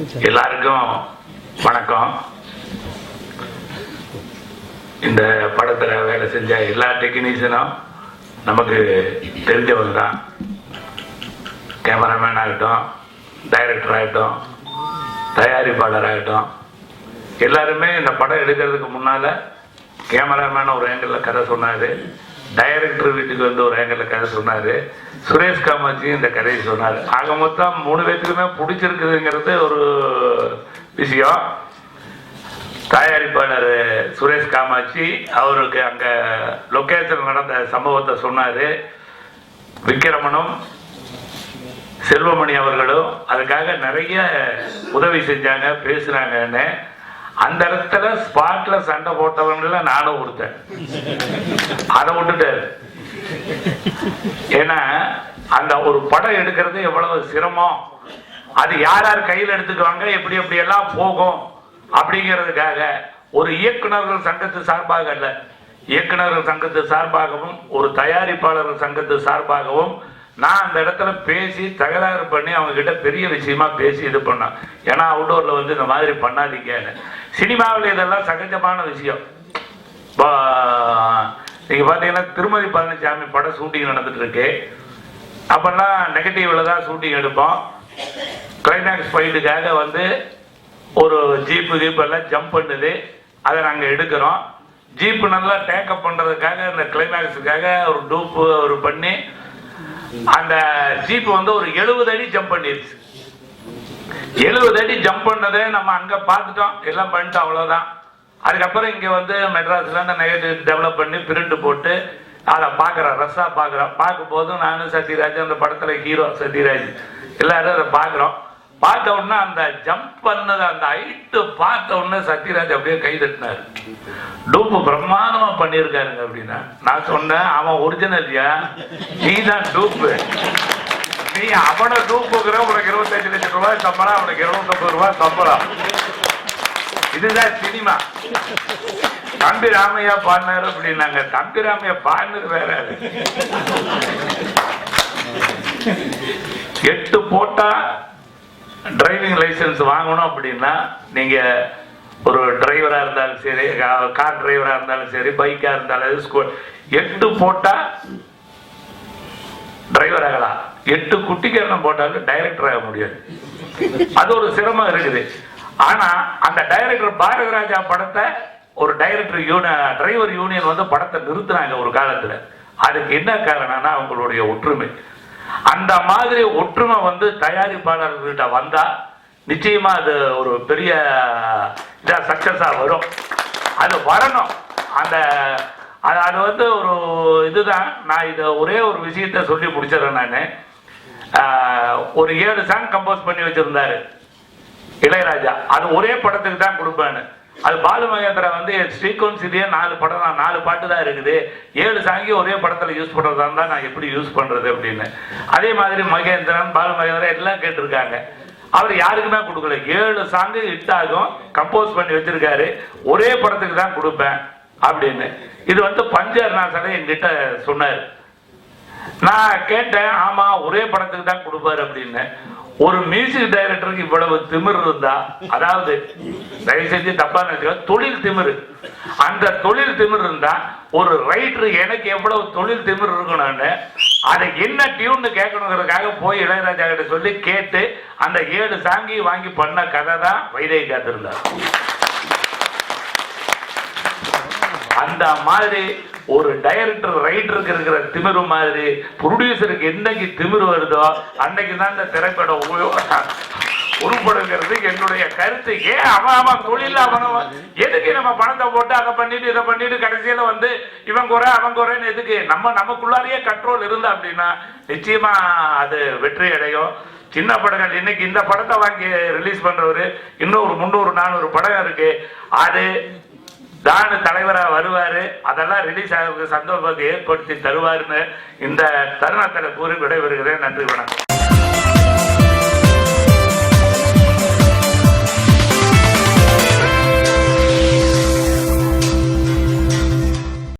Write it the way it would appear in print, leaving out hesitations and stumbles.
எல்லாருக்கும் வணக்கம். இந்த படத்துல வேலை செஞ்ச எல்லா டெக்னீஷியனும் நமக்கு தெரிஞ்சவங்க தான். கேமராமேன் ஆகட்டும், டைரக்டர் ஆகட்டும், தயாரிப்பாளர் ஆகட்டும், எல்லாருமே இந்த படம் எடுக்கிறதுக்கு முன்னால கேமராமேன் ஒரு ஆங்கிள் கதை சொன்னாரு, டைரக்டர் வீட்டுக்கு வந்து ஒரு ஆங்கிள் கதை சொன்னாரு, சுரேஷ் காமாட்சி இந்த கதையை சொன்னார். ஆக மொத்தம் 3 பேத்துக்குமே பிடிச்சிருக்குதுங்கிறது ஒரு விஷயம். தயாரிப்பாளர் சுரேஷ் காமாட்சி அவருக்கு அங்க லொகேஷன் நடந்த சம்பவத்தை சொன்னாரு. விக்கிரமனும் செல்வமணி அவர்களும் அதுக்காக நிறைய உதவி செஞ்சாங்க, பேசுனாங்கன்னு. அந்த இடத்துல ஸ்பாட்ல சண்டை போட்டவங்கள நானும் கொடுத்தேன். அதை விட்டுட்டாரு. ஏன்னா அந்த ஒரு படம் எடுக்கிறது எவ்வளவு சிரமம், அது யார் யார் கையில் எடுத்துக்குவாங்க, எப்படி எப்படி எல்லாம் போகும் அப்படிங்கிறதுக்காக ஒரு இயக்குநர்கள் சங்கத்து சார்பாக அல்ல, இயக்குநர்கள் சங்கத்து சார்பாகவும் ஒரு தயாரிப்பாளர் சங்கத்து சார்பாகவும் நான் அந்த இடத்துல பேசி தகராறு பண்ணி அவங்க கிட்ட பெரிய விஷயமா பேசி இது பண்ணேன். ஏன்னா அவுட்டோர்ல வந்து இந்த மாதிரி பண்ணாதீங்கன்னு. சினிமாவில் இதெல்லாம் சகஜமான விஷயம். நீங்க பாத்தீங்கன்னா திருமதி பழனிசாமி படம் ஷூட்டிங் நடந்துட்டு இருக்கு. அப்பெல்லாம் நெகட்டிவ்ல தான் ஷூட்டிங் எடுப்போம். கிளைமேக்ஸ் ஃபைட்டுக்காக வந்து ஒரு ஜீப்பு எல்லாம் ஜம்ப் பண்ணுது, அதை நாங்க எடுக்கிறோம். ஜீப்பு நல்லா டேக்கப் பண்றதுக்காக இந்த கிளைமேக்ஸுக்காக ஒரு டூப்பு ஒரு பண்ணி அந்த ஜீப் வந்து ஒரு 70 அடி ஜம்ப் பண்ணிருச்சு. 70 அடி ஜம்ப் பண்ணதே நம்ம அங்க பார்த்துட்டோம், எல்லாம் பண்ணிட்டோம், அவ்வளவுதான். அதுக்கப்புறம் இங்க வந்து மெட்ராஸ்ல அந்த நெகட்டிவ் டெவலப் பண்ணி பிரிண்ட் போட்டு அதை பார்க்குறோம், ரஸ்ஸா பார்க்குறோம். பார்க்கும் போதும் நானும் சத்யராஜ், அந்த படத்துல ஹீரோ சத்யராஜ், எல்லாரும் அதை பார்க்குறோம். பார்த்த உடனே அந்த ஜம்ப் பண்ணது அந்த ஹைட்டு பார்த்த உடனே சத்யராஜ் அப்படியே கை தட்டினாரு. டூப்பு பிரமாதமா பண்ணியிருக்காருங்க அப்படின்னா. நான் சொன்னேன், அவன் ஒரிஜினல்யா, நீ தான் டூப்பு. நீ அவனை டூப்புங்கிற உனக்கு 25 லட்சம் ரூபாய் சம்பளம், அவனுக்கு 250 ரூபாய் சம்பளம். இதுதான் சினிமா. தம்பி ராமையா பாடினாரு அப்படின்னாங்க. தம்பி ராமையா பாடினது வேற. 8 போட்டா டிரைவிங் லைசன்ஸ் வாங்கணும் அப்படின்னா நீங்க ஒரு டிரைவரா இருந்தாலும் சரி, கார் டிரைவரா இருந்தாலும் சரி, பைக்கா இருந்தாலும் 8 போட்டா டிரைவர் ஆகலாம். 8 குட்டிக்கரணம் போட்டாலும் டைரக்டர் ஆக முடியாது. அது ஒரு சிரமம் இருக்குது. ஆனா அந்த டைரக்டர் பாரதிராஜா படத்தை ஒரு டிரைவர் யூனியன் வந்து படத்தை நிறுத்தினாங்க ஒரு காலத்துல. அதுக்கு என்ன காரணம்னா அவங்களுடைய ஒற்றுமை. அந்த மாதிரி ஒற்றுமை வந்து தயாரிப்பாளர்கிட்ட வந்தா நிச்சயமா அது ஒரு பெரிய சக்சஸா வரும். அது வரணும். அந்த அது வந்து ஒரு இதுதான். நான் இதை ஒரே ஒரு விஷயத்த சொல்லி முடிச்சிடறேன். நான் ஒரு 7 சாங் கம்போஸ் பண்ணி வச்சிருந்தாரு இளையராஜா. அது ஒரே படத்துக்கு தான் கொடுப்பேன்னு. அது பாலு மகேந்திரா வந்து சீக்வன்ஸ்லயே 4 படம் தான், 4 பாட்டு தான் இருக்குது. 7 சாங்கி ஒரே படத்துல யூஸ் பண்றதா இருந்தா நான் எப்படி யூஸ் பண்றது அப்படின்னு. அதே மாதிரி மகேந்திரன், பாலு மகேந்திரா எல்லாம் கேட்டிருக்காங்க. அவர் யாருக்குமே கொடுக்கல. 7 சாங்கு ஹிட் ஆகும் கம்போஸ் பண்ணி வச்சிருக்காரு. ஒரே படத்துக்கு தான் கொடுப்பேன் அப்படின்னு. இது வந்து பஞ்சர்நாசனை என்கிட்ட சொன்னாரு. நான் கேட்டேன், ஆமா ஒரே படத்துக்கு தான் கொடுப்பாரு அப்படின்னு. ஒரு மியூசிக் டைரக்டருக்கு இவ்வளவு திமிர் இருந்தா, அதாவது தயவு செஞ்சு தப்பா நினைச்சுக்க, தொழில் திமிர், அந்த தொழில் திமிர் இருந்தா ஒரு ரைட்டர் எனக்கு எவ்வளவு தொழில் திமிர் இருக்கணும்னு அதை என்ன டியூன் கேட்கணுங்கிறதுக்காக போய் இளையராஜா கிட்ட சொல்லி கேட்டு அந்த 7 சாங்கி வாங்கி பண்ண கதை தான் வைதேகி காத்திருந்தார். அந்த மாதிரி ஒரு டைரக்டர் ரைட்டருக்கு இருக்கிற திமிரு மாதிரி ப்ரொடியூசருக்கு என்னைக்கு திமிரு வருதோ அன்னைக்கு தான் இந்த திரைப்படம் உருப்படுங்கிறது என்னுடைய கருத்து. ஏன் அவன் தொழில் எதுக்கு நம்ம பணத்தை போட்டு அதை பண்ணிட்டு இதை பண்ணிட்டு கடைசியில வந்து இவன் குறை அவன் குறைன்னு எதுக்கு? நமக்குள்ளாரையே கண்ட்ரோல் இருந்தா அப்படின்னா நிச்சயமா அது வெற்றி அடையும். சின்ன படங்கள் இன்னைக்கு இந்த படத்தை வாங்கி ரிலீஸ் பண்றவரு இன்னும் ஒரு 300-400 படம் இருக்கு. அது தான் தலைவரா வருவாரு, அதெல்லாம் ரிலீஸ் ஆகிறதுக்கு சந்தோஷத்தை ஏற்படுத்தி தருவாருன்னு இந்த தருணத்தில் கூறி விடைபெறுகிறேன். நன்றி, வணக்கம்.